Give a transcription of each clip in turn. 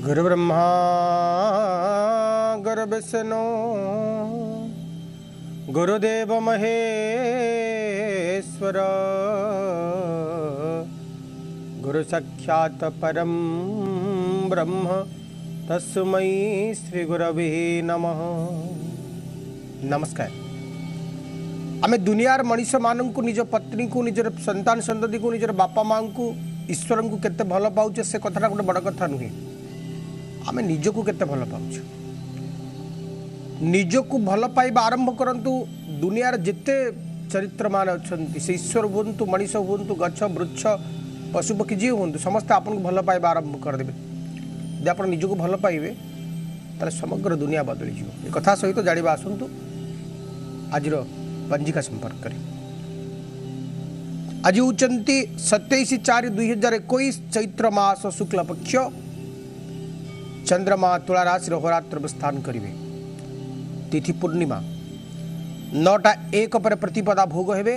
गुरुब्रह्मा गुरुविष्णु गुरुदेव महेश्वर गुरु साक्षात् परम ब्रह्म तस्मै श्री गुरवे नमः। नमस्कार। आमे दुनियार मनीष मानू निज पत्नी को निजर संतान संतति को निजर बापा माँ को ईश्वर को केते भल पाउचे से कथा गोटे बड़ कथा नुहे। आमे निजको केते भल पाउछ निजको भल पाइबा आरंभ करंतु। दुनियार जिते चरित्रमान अछंती से ईश्वर हुंतु मनीष हुंतु गछ वृक्ष पशु पक्षी जी हुंतु समस्त आपन को भल पाइबा आरंभ कर देबे। जे आपन निजको भल पाइबे ताले समग्र दुनिया बदली जीव। ए कथा सहित जानिबा आसंतु आजिर पंजिका संपर्क करें। आज होती 27/4/2021 चैत्र मास शुक्ल पक्ष चंद्रमा तुला राशि होरात्र स्थान करेंगे। तिथि पूर्णिमा 9:01 पर प्रतिपदा भोग हेबे।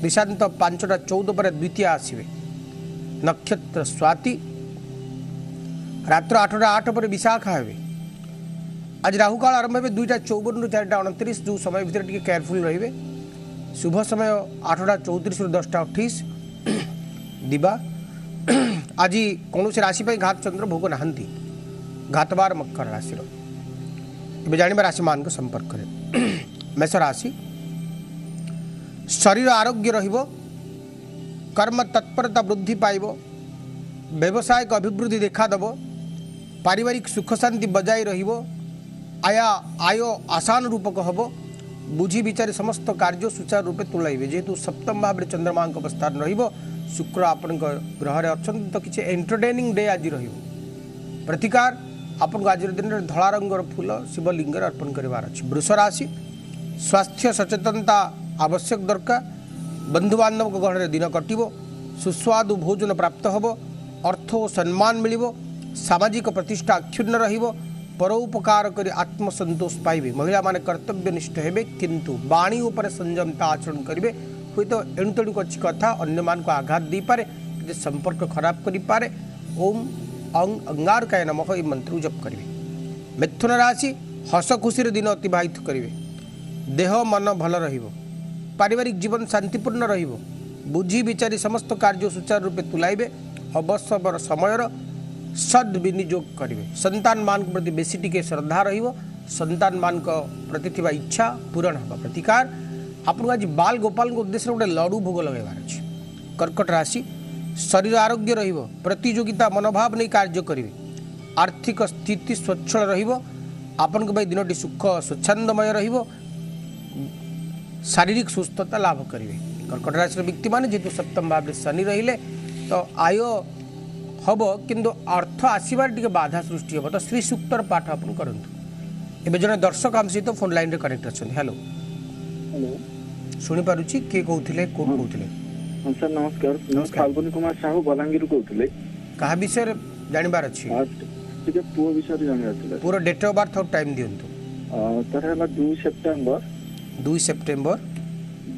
दिशांत 5:14 पर द्वितीय आसवे। नक्षत्र स्वाति रात्र 8:08 पर विशाखा हेबे। आज राहुकाल आरंभ हे 2:54 रु 4:29 जो समय भीतर टिके केयरफुल रहिबे। शुभ समय 8:34 रु 10:28 दिबा। आज कौन से राशि पर घात चंद्र भोग नहांती। घातबार मकर राशि जानिबा राशि मान को संपर्क करें। मेष राशि शरीर आरोग्य रहिबो। कर्म तत्परता वृद्धि पाइबो। व्यवसायिक अभिवृद्धि देखा देबो। पारिवारिक सुख शांति बजाय रहिबो। आय आसान रूपक हम। बुझी विचार समस्त कार्य सुचारू रूपे तुलाइबे। जेहेतु सप्तम भाव में चंद्रमा अवस्थान रहिबो। शुक्र आपण ग्रह अच्छे तो किसी एंटरटेनिंग डे आज रहिबो। प्रतिकार आपन को आज दिन में धला रंगर फूल शिवलिंग अर्पण करार अच्छे। वृष राशि स्वास्थ्य सचेतनता आवश्यक दरकार। बंधु बांधव गहन दिन कटिबो। सुस्वादु भोजन प्राप्त हम। अर्थ और सम्मान मिलिबो। सामाजिक प्रतिष्ठा अक्षुण्ण रहिबो। परोपकार कर आत्मसंतोष पाइबे। महिला माने कर्तव्यनिष्ठ हेबे किंतु वाणी उपर संयमता आचरण करेंगे। हुई तो एणुतेणु अच्छी कथा अन्य मान को आघात दे पारे। संपर्क खराब करि पारे। ओम अंगारकाय नमः ये मंत्र जप करेंगे। मिथुन राशि हस खुशी दिन अतिबाहित करेंगे। देह मन भल रहिबो। पारिवारिक जीवन शांतिपूर्ण रहिबो। बुझी विचारी समस्त कार्य सुचारू रूपे तुलाइबे। अवश्य समयर सद्विनियोग करेंगे। संतान मान प्रति बेसी टिके श्रद्धा रहिबो। संतान मान प्रति थिबा इच्छा पूरण होगा। प्रतिकार आपको आज बाल गोपाल उद्देश्य गोटे लडू भोग लगेबार अछि। कर्कट राशि शरीर आरोग्य रहिबो। प्रतियोगिता मनोभाव नहीं कार्य करेंगे। आर्थिक स्थिति स्वच्छल रहिबो। आपन को दिनटी सुख स्वच्छंदमय रहिबो। शारीरिक सुस्थता लाभ करेंगे। कर्कट राशि व्यक्ति माने जेहेतु सप्तम भाव में शनि रहिले तो आय हम किंतु अर्थ आसबार टी बाधा सृष्टि हम। तो श्री सूक्तर पाठ आपन करंतु। एबे जने दर्शक आम सहित फोन लाइन रे कनेक्ट अच्छा। हेलो हेलो सुनी पारुची के कहउथिले कोन कहउथिले? हां सर नमस्कार। फाल्गुनी कुमार साहू बलांगीर कहउथिले। कहा विषय जानिबार अछि? ठीक पुओ विषय जानिबार थिला। पूरा डेट ऑफ बर्थ और टाइम दियंतु। तर हला 2 सेप्टेम्बर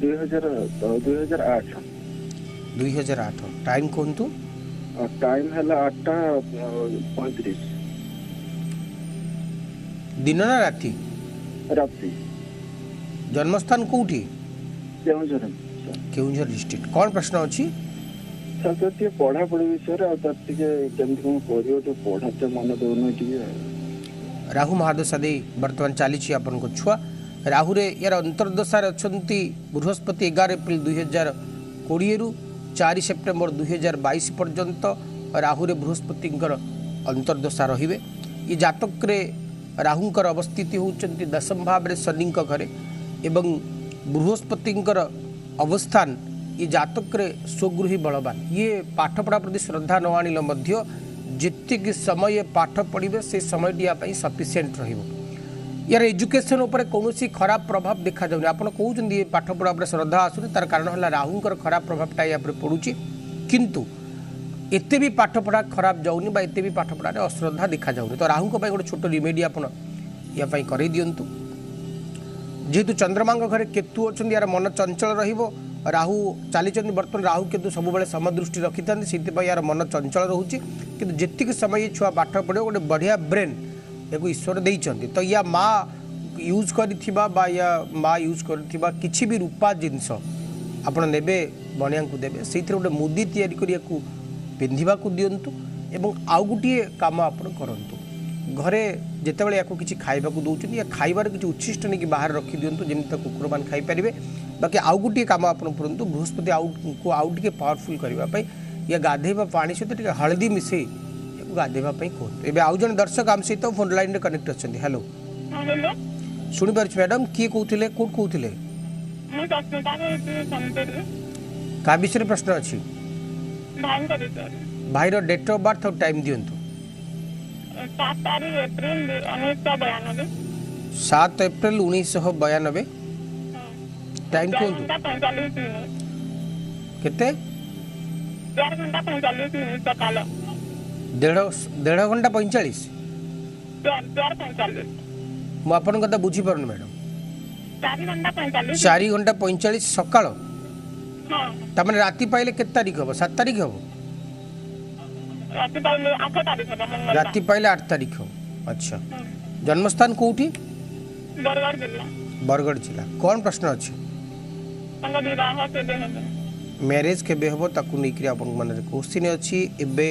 2008 टाइम कोंतु? टाइम है 8:35 दिन ना राति? राति। जन्मस्थान कोठी? केउंझर डिस्ट्रिक्ट। कौन प्रश्न अच्छी? सर तो पढ़ा पढ़ी विषय केमती कौन कर पढ़ाते मन दौन। राहु महादशा दे बर्तमान चली आपन को छुआ। राहु रे यार अंतर्दशार अच्छी बृहस्पति 11 एप्रिल 2020 रु 4 सेप्टेम्बर 2022 पर्यंत राहुरे बृहस्पति अंतर्दशा रहिबे। ये जातक रे राहुंकर अवस्थिति होउचंती दशम भाव रे शनि घरे एवं बृहस्पति अवस्थान ये जातक रे स्वगृही बलवान। ये पाठ पढ़ा प्रति श्रद्धा न आनिल मध्य जेतिक समय पाठ पढ़िबे से समय सफिशिएंट रहिबो। यार एजुकेशन उपर कौन खराब प्रभाव देखा जाऊनी। आप कहते पाठ पढ़ा पर श्रद्धा आसुनी तार कारण है राहुंकर खराब प्रभावटा या पड़ुची। किंतु एते भी पाठ पढ़ा खराब जाऊनी बा एते भी पाठ पढ़ा अश्रद्धा देखा जाऊनी। तो राहु गोटे छोट रिमेडी आप कर दिंतु। जेहेतु चंद्रमा घरे केतु अच्छा यार मन चंचल रहिबो। राहु चली बर्तमान राहु केतु सब समदृष्टि रखी था यार मन चंचल रोचे किंतु जेतिक समय ये छुआ पाठ पढ़ो गोटे बढ़िया ब्रेन या ईश्वर देइछन्ति तो या माँ यूज करिथिबा बा या माँ यूज करिथिबा किछि भी रूपा जिनस आपण नेबे बनिया को देबे सेइथरे गोटे मुदी तयारी करिया को पिंधिबा को दियंतु एवं आउ गुटिए काम आपण करंतु घरे जेतेबेले याको किछि खाइबा को दउछन या खाइबार किछि उच्छिष्ट नै कि बाहर रखि दियंतु जेमिति कुकुर मान खाइ परिबे बाकी आउ गुटिए काम आपण करंतु बृहस्पति को आउ टिके पावरफुल करबा पई या गाधेबा पानी सहित टिके हळदी मिसे गाधेबा पई कहंतु एबे आउ जन दर्शक आम सहित फोन लाइन रे कनेक्ट अछंती हेलो हेलो सुनि पारछ मैडम की कहउथिले कोड कहउथिले मु सस्मिता रे संतरे का विषय प्रश्न अछि भाई करे सर भाई रो डेट ऑफ बर्थ और टाइम दियंतु 7 तारीख अप्रैल 1992 7 अप्रैल 1992 टाइम कहंतु 45 केते 4 घंटा 45 मिनिट सकाल 1.5 घंटा 45 4 45 मु आपन कथा बुझी परन मैडम 4 घंटा 45 4 घंटा 45 सकाळ हां तमने राति पाइले केत तारीख हो 7 तारीख हो राति पहले 8 तारीख है मंगल राति पाइले 8 तारीख हो अच्छा जन्मस्थान कोठी बरगढ़ जिला बरगढ़ जिला कौन प्रश्न अछि संग विवाह से देह मैरिज केबे हबो ताकू नेकरी आपन मन रे क्वेश्चन अछि एबे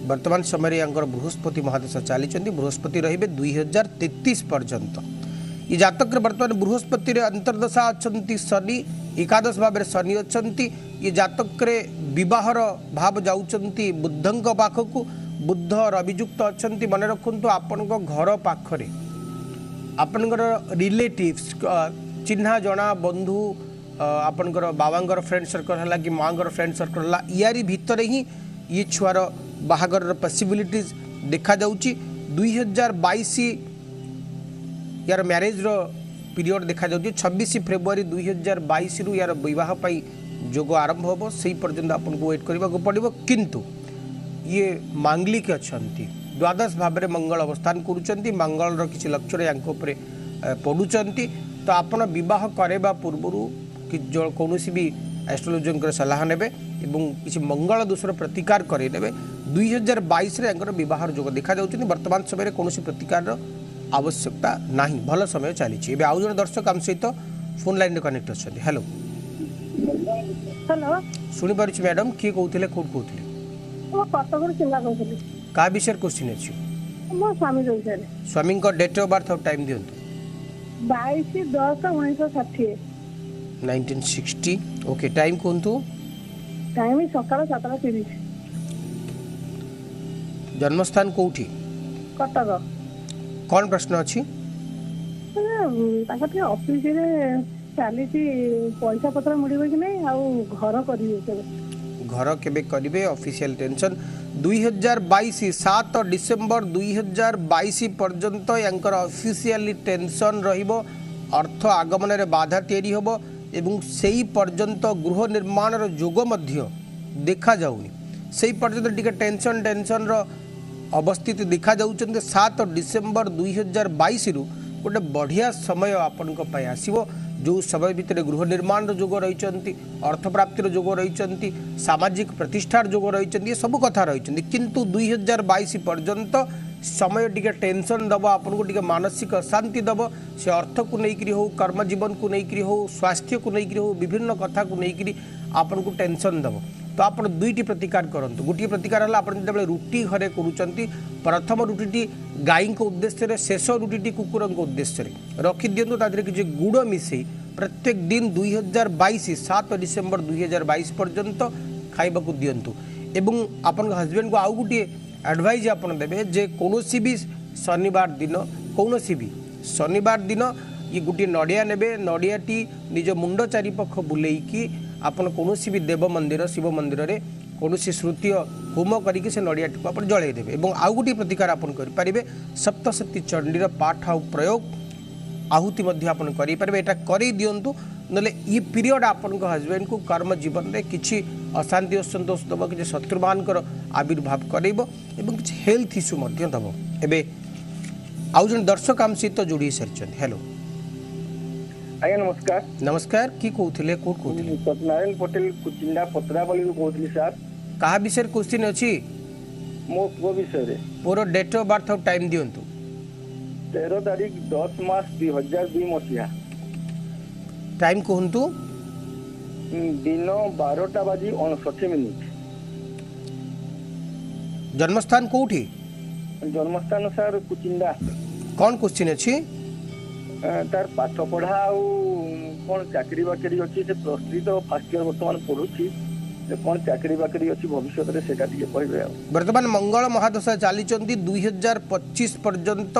वर्तमान समय यांकर बृहस्पति महादशा चली बृहस्पति रहिबे 2033 पर्यंत ये जातक वर्तमान बृहस्पति रे अंतर्दशा अछंती शनि एकादश भाव रे शनि अछंती ये जातक रे विवाहर भाव जाउचंती बुद्धंक पाखकु बुद्ध रवियुक्त अछंती मन रखंतु आपन को घर पाखरे आपनकर रिलेटिव्स चिन्हा जना बंधु आपनकर बाबांगर फ्रेंड सर्कल हला कि मांगर फ्रेंड सर्कल हला यारी भीतर ही ये छुआर बाहागर पॉसिबिलिटीज देखा जाउची 2022 यार मैरिज रो पीरियड देखा जाउची 26 फरवरी 2022 रु यार विवाह पाई जोग आरंभ होबो सेही पर्यंत आपन को वेट करबा को पड़िबो किंतु ये मांगलिक अछंती द्वादश भाव में मंगल अवस्थान करुचंती मंगल रो किछि लक्षण यांको ऊपर पडुचंती तो आपन विवाह करेबा पूर्वरु कि जो कोनोसी भी एस्ट्रोलॉजर सलाह नेबे एवं किसी मंगल दोषर प्रतिकार करे नेबे 2022 रे अंकर विवाह जोग देखा जाउछनी वर्तमान समय रे कोनोसी प्रतिकार आवश्यकता नाही भल समय चली छि एबे आउ जन दर्शक हम सहित फोन लाइन रे कनेक्ट अछथि हेलो हेलो सुनि पारुछि मैडम की कहउथिले कोड कहउथिले मो कटक रे चिन्ता कहउथिली का विषय क्वेश्चन अछि मो स्वामी विषय स्वामी को डेट ऑफ बर्थ और टाइम दियंतु 22/10/1960 1960 ओके टाइम कोंतु टाइम सकाळ 7:30 जन्मस्थान कोठी कटक कौन प्रश्न अछि ताकते ऑफिस रे चाली पैसा पत्र मिलिबो कि नहीं आउ घर करिवे केबे घर केबे करिवे ऑफिशियल टेंशन 2022 7 डिसेंबर 2022 पर्यंत यांकर ऑफिशियली टेंशन रहिबो अर्थ आगमन रे बाधा तैयारी होबो एवं सेही पर्यंत गृह निर्माण रो जोग मध्य देखा जाउनी सेही पर्यंत टिके टेंशन रो अवस्थित देखा जाउचंते 7 डिसेंबर 2022 रु गोटे बढ़िया समय आपन को पाई आसीबो जो समय भितर गृह निर्माण जोग रही अर्थ प्राप्तिर जोग रही सामाजिक प्रतिष्ठार जोग रही सब कथा रही किंतु 2022 पर्यंत समय टिके टेंशन दब आपन को टिके मानसिक अशांति दब से अर्थ को लेकर हो कर्म जीवन को लेकर हो स्वास्थ्य को लेकर हो विभिन्न कथा को लेकर आपन को टेंशन दब तो आप दुईटी प्रतिकार करंतु गोटे प्रतिकार है आपन जब रुटी घरे करूचंती प्रथम रुटी गाई को उद्देश्य शेष रुटी कुकुर उद्देश्य रखी दिंतु कि गुड़ मिसई प्रत्येक दिन 2022 7 डिसेंबर 2022 पर्यंत खाइबा को दिंतु एवं आपन हस्बैंड को आउ गोटे एडवाइज आपन देबे जे कोनोसी भी शनिवार दिन ये गोटे नड़िया नेबे नड़ियाटी निज मुंड चारिपाख बुलेकी आपन कोनोसी भी देव मंदिर शिव मंदिर रे कोनोसी श्रुति होम करके से नड़ियाटी को आपन जळै देबे एवं आउ गोटे प्रतिकार आपन करि परिबे सप्तशती चंडीर पाठ आ प्रयोग आहुति मध्य आपन करि परिबे एटा करि दियंतु नले ये पीरियड आपन को हस्बैंड को कर्म जीवन रे किछि अशांति असंतोष दबो कि शत्रुमानकर आविर्भाव करइबो एवं किछि हेल्थ इश्यू मध्य दबो एबे आउ जन दर्शक आम सहित जोड़ी सरचन हेलो आज्ञा नमस्कार नमस्कार की कहउथिले कोड कहउथिले सत्यनारायण पटेल कुचिंडा पत्रावली को कहउथिली सर कहा विषय क्वेश्चन अछि मो पुओ विषय पुअर डेट ऑफ बर्थ और टाइम दियंतु 13 तारीख 10 मास 2002 मसीहा टाइम कहतु दिन 12टा बाजी 59 मिनिट जन्मस्थान कोठी जन्मस्थान सर कुचिंडा कौन क्वेश्चन अच्छी तार पाठ पढ़ा कौन चाकरी बाकरी अच्छी से प्लस 3 तो फर्स्ट ईयर बर्तमान पढ़ुची कौन चाकरी बाकरी अच्छी भविष्य में सेटा टिके कहबे वर्तमान मंगल महादशा चली 2025 पर्यंत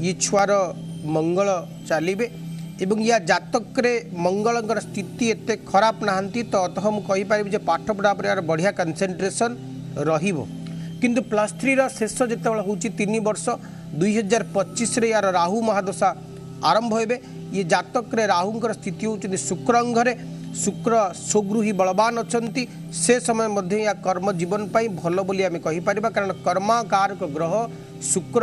ये छुआर मंगल चलिए एवं या जातक रे मंगल स्थिति एते खराब नहांती तो अतः मुझे कहीपर जे पाठ पढ़ा पर यार बढ़िया कनसेंट्रेशन रहिबो किंतु प्लस 3 रा शेष जिते हूँ 3 वर्ष 2025 रे यार राहु महादशा आरंभ होबे ये जातक रे राहुंकर स्थिति होती शुक्र अंगरे शुक्र स्वगृही बलवान अछंती से समय मध्य या कर्म जीवन पाई भल बोली आमे कहि परिबा कारण कर्माकारक ग्रह शुक्र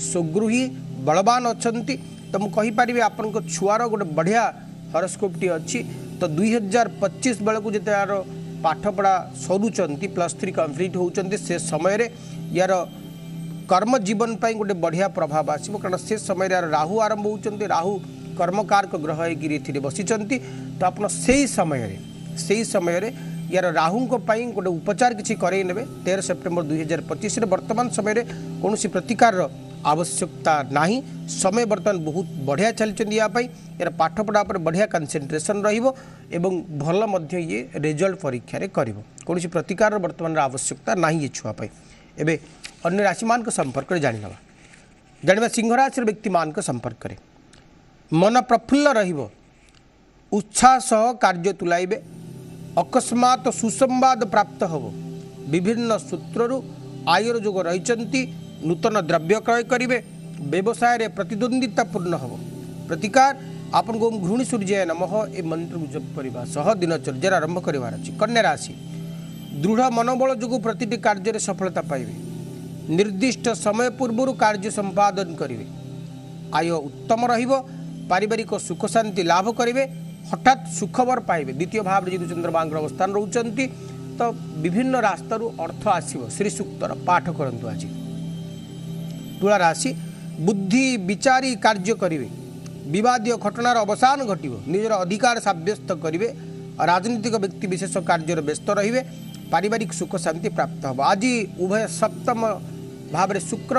स्वगृही बलवान अछंती तो मु कहि परिबे आपन को छुआर गोटे बढ़िया हॉरोस्कोप टी अछि तो 2025 बेलू जिते यार पाठ पढ़ा सरुचंती प्लस 3 कंप्लीट होउचंती से समय रे यार कर्म जीवन पाई गोटे बढ़िया प्रभाव आसो कारण से समय यार राहु आरंभ होउचंती राहु कर्मकारक ग्रह होकर बसीचंती तो आप से समय रे यार राहु गोटे उपचार किसी करे नेबे 13 सेप्टेम्बर 2025 वर्तमान समय कौन प्रतिकार आवश्यकता नहीं समय वर्तमान बहुत बढ़िया चलती यार पाठ पढ़ा पर बढ़िया कनसेंट्रेशन रहिबो एवं भल मध्य ये रिजल्ट परीक्षा रे करिवो कौन प्रतिकार वर्तमान आवश्यकता नहीं ये छुआ पाई एबे अन्य राशि मान संपर्क जानिबा सिंह राशि व्यक्ति मान संपर्क करे मन प्रफुल्ल रहिबो उत्साह सह कार्य तुलाइबे अकस्मात सुसंवाद प्राप्त होबो विभिन्न सूत्ररु आयर जोग रहिचंती नूतन द्रव्य क्रय करिवे व्यवसाय रे प्रतिद्वंदिता पूर्ण होबो प्रतिकार आपन को घृणी सूर्य नमः ए मंत्र जप करबा सह दिनचर्या आरंभ करिवार अछि कन्या राशि दृढ़ मनोबल जोग प्रतिटी कार्य रे सफलता पाइबे निर्दिष्ट समय पूर्व कार्य संपादन करिवे आय उत्तम रहिबो पारिवारिक सुख शांति लाभ करेंगे हठात सुखबर पाइबे द्वितीय भाव जो चंद्रमांगर अवस्थान रोचंती तो विभिन्न रास्तारू अर्थ आसीबो श्री सूक्तर पाठ करंतु आज तुला राशि बुद्धि विचारी कार्य करिवे विवादीय घटनार अवसान घटिबो निजर अधिकार साब्यस्त करिवे राजनीतिक व्यक्ति विशेष कार्य व्यस्त रहिबे पारिवारिक सुख शांति प्राप्त होबो आज उभय सप्तम भाव रे शुक्र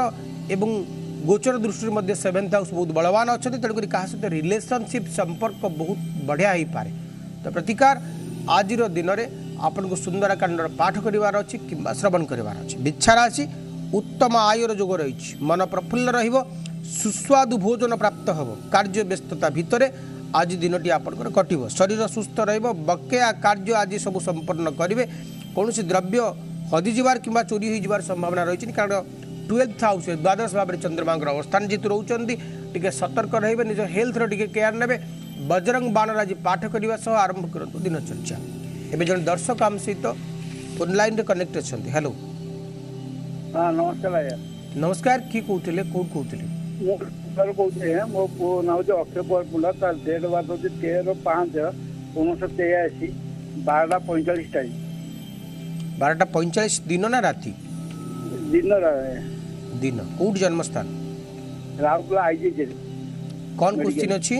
एवं गोचर दृष्टि मध्य 7th हाउस बहुत बलवान अच्छा तेणुक क्या सहित रिलेशनशिप संपर्क बहुत बढ़िया हो पारे तो प्रतिकार आज दिन में आपन को सुंदरकांड पाठ करार अच्छी कि श्रवण करार अच्छी बिच्छा राशि उत्तम आयर जोग रही मन प्रफुल्ल रहिबो सुस्वादु भोजन प्राप्त होबो कार्य व्यस्तता भितर आज दिनटी आपनकर कटिबो शरीर सुस्थ रहिबो बकेया कार्य आज सब संपन्न करिवे कौन द्रव्य हजि जिबार किंबा चोरी हो जिबार संभावना रही कारण 12th हाउस द्वादश भाव में चंद्रमांगर अवस्थान जेतु रोचंती टिके सतर्क रहिबे निज हेल्थ रो टिके केयर नेबे बजरंग बाण आज पाठ करबा सह आरंभ करंतु दिनचर्या एबे जन दर्शक आम सहित ऑनलाइन रे कनेक्ट अछंती हेलो हां नमस्कार आया नमस्कार की कहउथिले कोड कहउथिले मो सर कहते हैं मो पो नाउ जो अक्षय पर पुला तार डेट बात होती 13/5/1983 12:45 टाइम 12:45 दिन ना राति दिन दिन कोड जन्मस्थान राउरकेला आईजे जे कौन क्वेश्चन अछि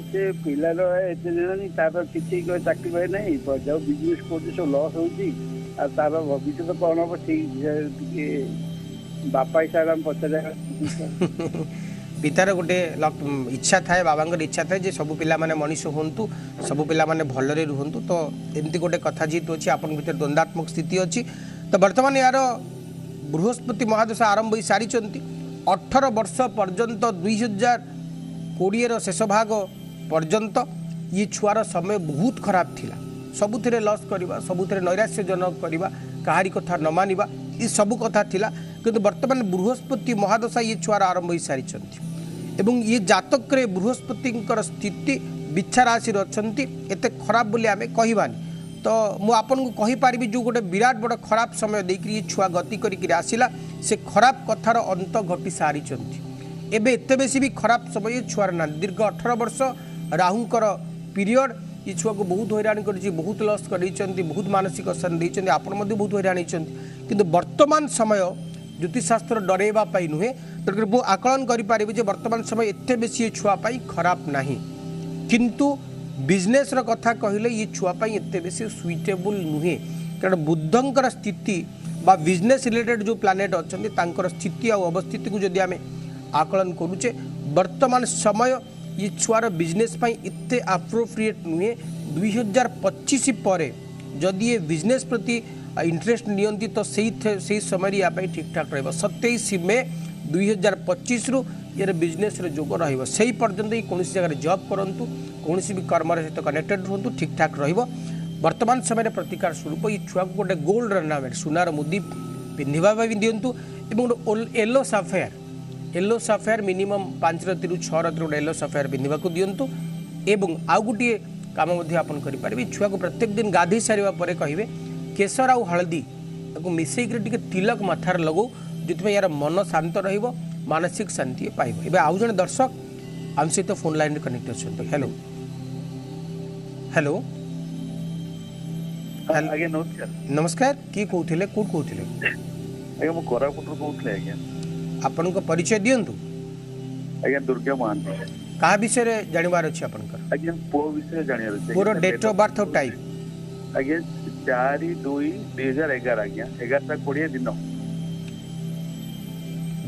एते पिलार एते दिन नहीं तार किछि को चाकरी भाई नहीं पर जो बिजनेस कोठी सब लॉस होची आ तार भविष्य कोन हो ठीक बापा हिसाब हम पचरे पितार गोटे इच्छा थाए बाबांगर इच्छा थाए जे सब पिला माने मनीष होंतु सब पिला माने भलरे रुहंतु तो एमती गोटे कथा जीत अछि आपन भीतर द्वंद्वात्मक स्थिति अछि तो वर्तमान यार बृहस्पति महादशा आरंभ हो सारी 18 वर्ष पर्यंत 2020 शेष भाग पर्यंत ये छुआर समय बहुत खराब थिला सबुथिरे लॉस करवा सबुथिरे नैराश्यजनक करवा कहारी कथा न मानिबा ये सब कथा थिला किंतु वर्तमान बृहस्पति महादशा ये छुआर आरंभ हो सारी एवं ये जातक रे बृहस्पति स्थिति बिच्छा राशि रचंती एते खराब बोली आमे कहिबानी तो मु आपन को कहि पारिबी जो गोटे विराट बड़ खराब समय देकरी ये छुआ गति करिक आसिला से खराब कथार अंत घटी सारी एबे एते बेसी भी खराब समय छुआर ना दीर्घ 18 वर्ष राहुंकर पीरियड ये छुआ को बहुत हैरान कर बहुत लस कर बहुत मानसिक अशांति आपड़ बहुत हैरान होती कि वर्तमान समय ज्योतिषशास्त्र डरैवा नुहे तेणुकर मु आकलन करें वर्तमान समय एत बेसी छुआपाई खराब ना किंतु बिजनेस कथा कहले ये छुआपाई एत बेसी सुइटेबल नुहे कारण बुद्धंकर स्थिति बा बिजनेस रिलेटेड जो प्लानेट अच्छा स्थिति आ अवस्थिति को जदि आम आकलन करुचे वर्तमान समय ये छुआर बिजनेस एत अप्रोप्रिएट नुहे 2025 पर जदि ये बिजनेस प्रति इंटरेस्ट नियंती तो सही समय या ठीक ठाक रहा 27 मे 2025 रु यार बिजनेस जोग रही पर्यंत कौन जगह जॉब करूँ कौन भी कर्म सहित कनेक्टेड रुहतु ठीक ठाक वर्तमान समय प्रतिकार स्वरूप ये छुआ को गोटे गोल्ड ऑर्नामेंट सुनार मुदी पिंधा भी दिंतु येलो साफायर मिनिमम 5 रति 6 रति गोटे येलो साफायर पिंधा दिंतु एवं आउ गोटे काम आपन करेंगे छुआ को प्रत्येक दिन गाधे सारा पर कहे केसर आउ हलदी मिसेक तिलक मथार लगो जो यार मन शांत रहिबो मानसिक शांति पाइबो। एबे आउ जने दर्शक आम सहित फोन लाइन कनेक्ट अछंतो। हेलो हेलो आगे नमस्कार की कहउथिले कोड कहउथिले आगे मो कोरापुट कहउथिले आगे आपन को परिचय दियंतु। आगे दुर्गा महांती का विषय रे जानिबार अछि आपनकर आगे पो विषय जानिबार अछि पूरा डेट ऑफ बर्थ और टाइम आगे 4/2/2011 आगे 11:20 दिन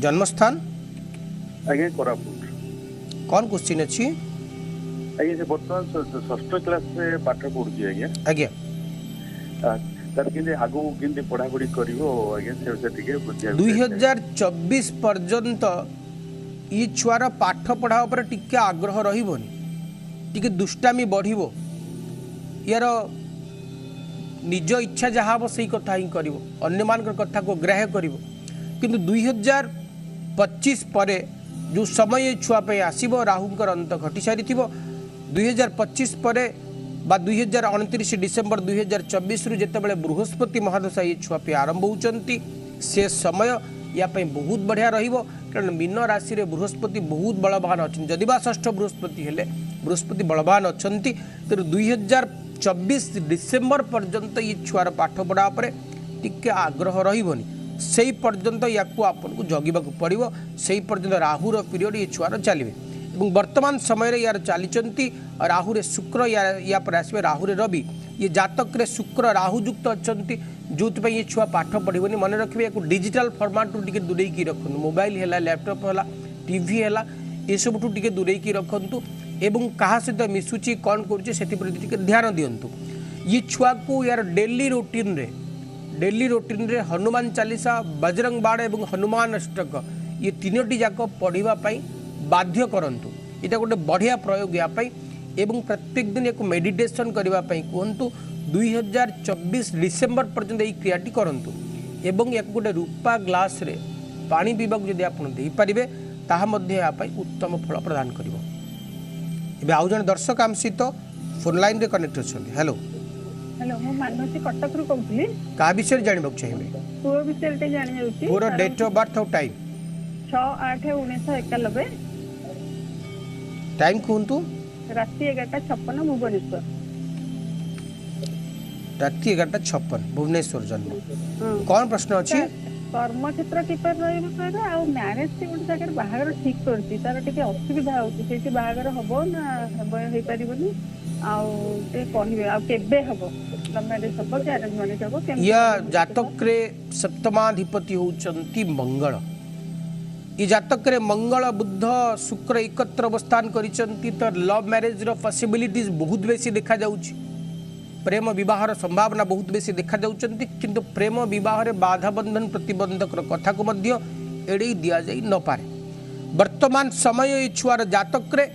जन्मस्थान आगे कोरापुट कौन क्वेश्चन अछि आगे से वर्तमान 6th क्लास से पाठ पढुची आगे आज्ञा तर किंदे आगो किंदे पढ़ा पढ़ी करिवो आगे से ठीक बुझिया 2024 पर्यंत ये छुआर पाठ पढ़ा उपर टिके आग्रह रहिबोनी टिके दुष्टामी बढ़िबो यार निज इच्छा जहाँ हम सही कथा ही कर अन्य मान कथा को ग्राह्य कर किंतु 2025 पर जो समय छुआपाई आसब राहुंकर अंत घटी सारी 2025 पर बा 2029 डिसेम्बर 2024 रु जितेबाला बृहस्पति महादशा ये छुआपी आरंभ होती से समय या बहुत बढ़िया कारण मीन राशि रे बृहस्पति बहुत बलवान अच्छा जदि बा षष्ठ बृहस्पति हेले बृहस्पति बलवान अच्छा तेणु 2024 डिसेम्बर पर्यंत ये छुआर पाठ पढ़ा पर टिके आग्रह रही से पर्यंत या आपन को जगिबाक पड़ो से पर्यंत राहुर पीरियड ये छुआर चलिए वर्तमान समय यार चली राहुरे शुक्र या पर आसवे राहुरे रवि ये जातक रे शुक्र राहु युक्त अच्छा जो ये छुआ पाठ पढ़ोनी मन रखिए या डिजिटल फर्माट रू दूरे रखु मोबाइल है लैपटॉप है टीवी है ये सब दूरे रखु एवं कहा सहित मिसुची कौन कर ध्यान दिंतु ये छुआ को यार डेली रूटीन रे हनुमान चालीसा बजरंग बाण एवं हनुमान अष्टक ये तीनोटी जाक पढ़ाई बाध्य करंतु इटा गोटे बढ़िया प्रयोग यापाई एवं प्रत्येक दिन एक मेडिटेशन करने कहतु 2024 डिसेम्बर पर्यंत ये क्रियाटी करंतु एवं या गोटे रूपा ग्लास रे पानी पीवा जदि आप पारे ताहा उत्तम फल प्रदान कर। आउ जन दर्शक आम सहित फोन लाइन रे कनेक्ट अच्छा। हेलो हेलो मु मानसी कटक रु कहउथली का विषय जानबाक चाहिए पुओ विषय ते जानि जाउची पूरा डेट ऑफ बर्थ और टाइम 6/8/1991 टाइम कहतु राति 11:56 भुवनेश्वर राति 11:56 भुवनेश्वर जन्म कौन प्रश्न अच्छी कर्म क्षेत्र किपर रही आ मैरेज से गोटे जगह बाहर ठीक करती तार टिके असुविधा होती से बाहर हबो ना हेई परिबनी या जातक रे सप्तमाधिपति होचंती मंगल ये जातक रे मंगल बुध शुक्र एकत्र अवस्थान करिसंती तो लव मैरिज रो पॉसिबिलिटीज बहुत बेसी देखा जाउची प्रेम विवाहर संभावना बहुत बेसी देखा जाउचंती किंतु प्रेम विवाह रे बाधा बंधन प्रतिबंधक कथा को मध्य एड़ी दिया जाई न पारे। वर्तमान समय ये छुआर जातक रे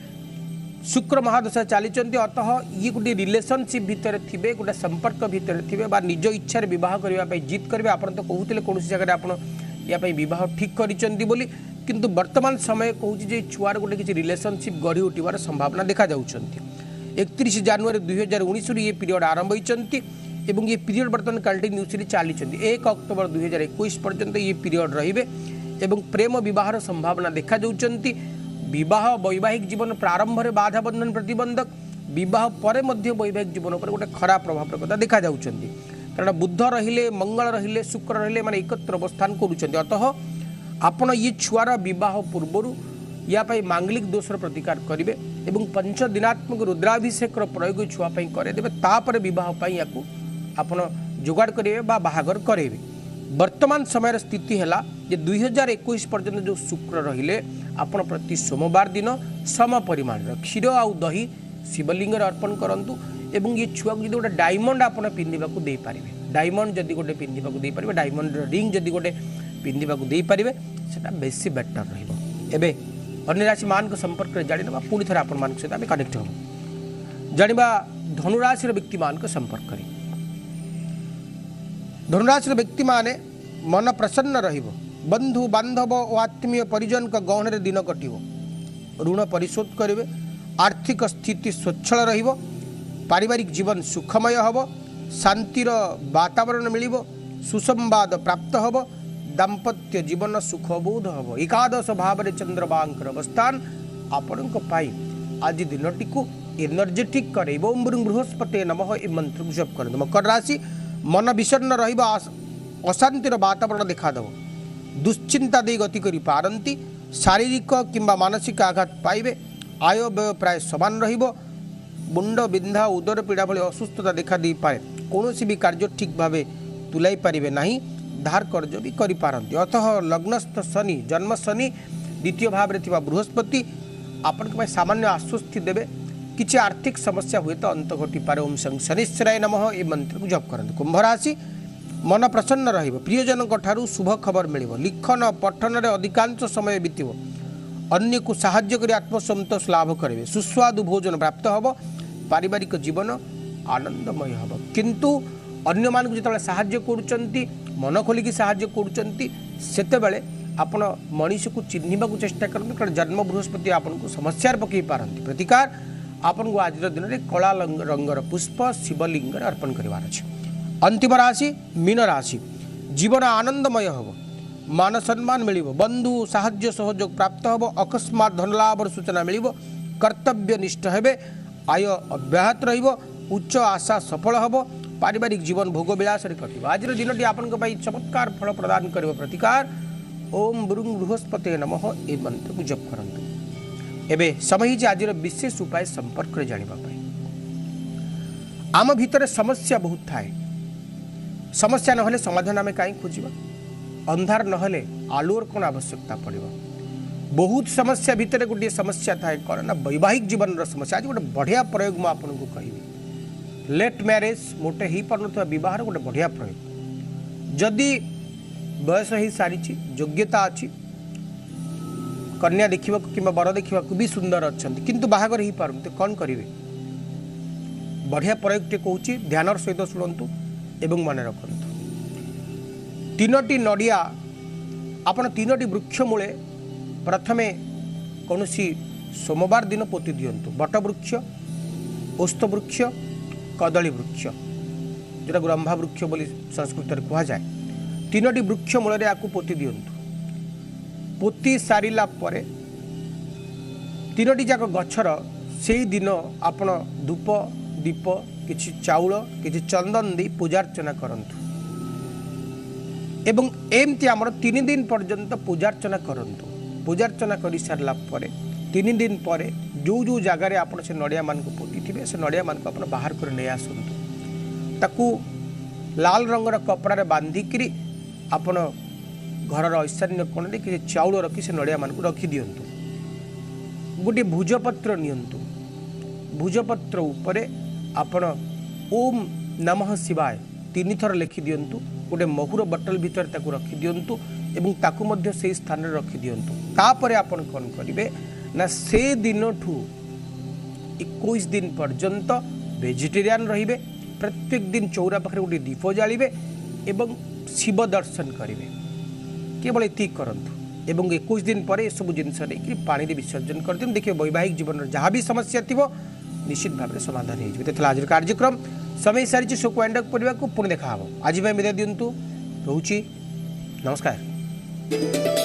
शुक्र महादशा चली अतः ये गोटे रिलेशनशिप भितर थे गोटे संपर्क भितर थे निज इच्छा बह करने जिद करेंगे आप तो कहते कौन जगह आप बह ठीक कर किंतु वर्तमान समय कहूँ छुआर गोटे किसी रिलेशनशिप गढ़ी उठार संभावना देखा जाऊँच 31 जनवरी 2019 ये पीरियड आरंभ होती ये पीरियड बर्तमान कंटिन्यूसली चली 1 अक्टोबर 2021 पर्यंत ये पीरियड रे प्रेम विवाहर संभावना देखा जाऊँच विवाह वैवाहिक जीवन प्रारंभ में बाधा बंधन प्रतिबंधक विवाह पर वैवाहिक जीवन पर गोटे खराब प्रभाव पड़ता देखा जाउछन्ती कारण बुध रहिले मंगल रहिले शुक्र रहिले माने एकत्र अवस्थान करूछन्ती अतः आपण ये छुआर विवाह पूर्व या मांगलिक दोषर प्रतिकार करेंगे और 5 दिनात्मक रुद्राभिषेक प्रयोग छुआपाई करदेवे तापर बहुत या आपण जोगाड़ करेंगे बाहागर करेंगे। वर्तमान समय स्थिति है जे 2021 पर्यंत जो शुक्र रहिले आपण प्रति सोमवार दिन सम परिमाण क्षीर आउ दही शिवलिंग अर्पण करंतु एवं ये छुआ को गोटे डायमंड आपण पिंधिबाकू दे पारिबे डायमंड जदि गोटे पिंधिबाकू दे पारिबे डायमंड रिंग जदि गोटे पिंधिबाकू दे पारिबे सेटा बेसी बेटर रहिबो। एबे अन्य राशि मान संपर्क में जाना पुणी थे आपण मान सहित कनेक्ट हो जाना धनुराशि व्यक्ति मान संपर्क करें। धनुराशि व्यक्ति माने मन प्रसन्न रहिबो बंधु बांधव और आत्मीय परिजन का गहन दिन कटिबो ऋण परिशोध करेंगे आर्थिक स्थिति स्वच्छल रहिबो पारिवारिक जीवन सुखमय हबो शांतिर वातावरण मिलिबो सुसंवाद प्राप्त हबो दाम्पत्य जीवन सुखबोध हम एकादश भाव में चंद्रबांकर अवस्थान आपण आज दिनटी को एनर्जेटिक करे ओम बृहस्पति नमः ए मंत्र को जप कर। मकर राशि मन विषन्न रहिबा अशांतिर वातावरण देखादेव दुश्चिंता दे गति करि पारंती शारीरिक किंबा मानसिक आघात पाइबे आय व्यय प्राय समान रहिबो मुंड बिंधा उदर पीड़ा भली असुस्थता देखा दे पाए कौन भी कार्य ठीक भाव तुलाई पारिबे नहीं धार कर्ज भी करि पारंती अतः लग्नस्थ शनि जन्म शनि द्वितीय भाव में थिबा बृहस्पति आपण सामान्य आश्वस्ति देवे किसी आर्थिक समस्या हुए तो अंत घटी पारे। ओम शनिश्चराय नमः ए मंत्र को जप करंतु। कुंभ राशि मन प्रसन्न रहिबो प्रियजन ठारू शुभ खबर मिलिबो लिखन पठन रे अधिकांश समय बीतिबो अन्य को साहाय्य करी आत्मसंतोष लाभ करेंगे सुस्वादु भोजन प्राप्त हब पारिवारिक जीवन आनंदमय हब किंतु अन्य मानक जो साहाय्य करुचंती मन खोलिकी साहाय्य करुचंती सेतेबेले आपण मनीष को चिन्हिबा को चेष्टा करते कारण जन्म बृहस्पति आपन को समस्या पकई पारंती प्रतिकार आपन को आज दिन में कला रंगर पुष्प शिवलिंग अर्पण करिवार अछि। अंतिम राशि मीन राशि जीवन आनंदमय हब मान सम्मान मिलिबो बंधु साहाय्य सहयोग प्राप्त हब अकस्मात धनलाभर सूचना मिलिबो कर्तव्य निष्ठ हेबे आय अब्याहत रहिबो उच्च आशा सफल हब पारिवारिक जीवन भोग विलास कटिबो। आज दिन आपन चमत्कार फल प्रदान करिबो प्रतिकार ओम बृहस्पति नमः ए मंत्र को जप करंतु। एबे समय आज विशेष उपाय संपर्क रे जानिबा पई आम भितर समस्या बहुत थाए समस्या नहले समाधान आम कहीं खोजा अंधार नहले आलोर कौन आवश्यकता पड़ो बहुत समस्या भितर गोटे समस्या थाए कौन ना वैवाहिक जीवन समस्या आज गोटे बढ़िया प्रयोग मुझे आपको कहि लेट मैरेज मोटे हो पार नथिबा बहुत बढ़िया प्रयोग जदि बयस हो सारी योग्यता अच्छी कन्या देखा कि बर देखा भी सुंदर अच्छा किंतु बाहागर हो पार कौन करेंगे बढ़िया प्रयोग टे कहूँ ध्यान सहित शुणु एवं मन रखु तीनोटी नड़िया आपण तीनोटी वृक्ष मूले प्रथमे कौन सोमवार दिन पोति दिंतु बट वृक्ष ओस्त वृक्ष कदली वृक्ष जोटा ब्रह्मा वृक्ष बोली संस्कृत में कह जाए तीनोटी वृक्ष मूल आपको पोति दिंतु पोति सारिला परे तीनोटी जाक गछर से दिन आपण धूप दीप किछि चाउल किछि चंदन दी पूजार्चना करंतु एवं एमती आमर 3 दिन पर्यंत पूजार्चना करंतु पूजार्चना कर सारा पर 3 दिन पर जो जो जगार आप नड़िया मान को पोती थे से नड़िया मान को बाहर कर नहीं आसतु ताकू लाल रंगर कपड़ा बांधिकी आपण घर ईशान्य कोण किसी चाउल रखी से नड़िया मान को रखी दिंतु गोटे भुजपत्र नियंतु भुजपत्र उपरे आपण ओम नमः शिवाय 3 थर लिखि दिंतु गोटे महुर बटल भीतर ताकू रखी दिंतु एवं ताकू मध्य से स्थान रे रखी दिंतु तापरे आपण कौन करेंगे ना से दिन ठू 21 दिन पर्यंत वेजिटेरियन रहिबे प्रत्येक दिन चौरा पाखे गोटे दीप जालिबे एवं शिव दर्शन करेंगे केवल ये करंतु एवं 21 दिन पर यह सब जिनस पानी विसर्जन कर दिन देखिए वैवाहिक जीवन जहाँ भी समस्या थी निश्चित भाव में समाधान हो। आज कार्यक्रम समय सारी शो को एंड करने को पुणी देखा आज विदाय दिंतु रोची नमस्कार।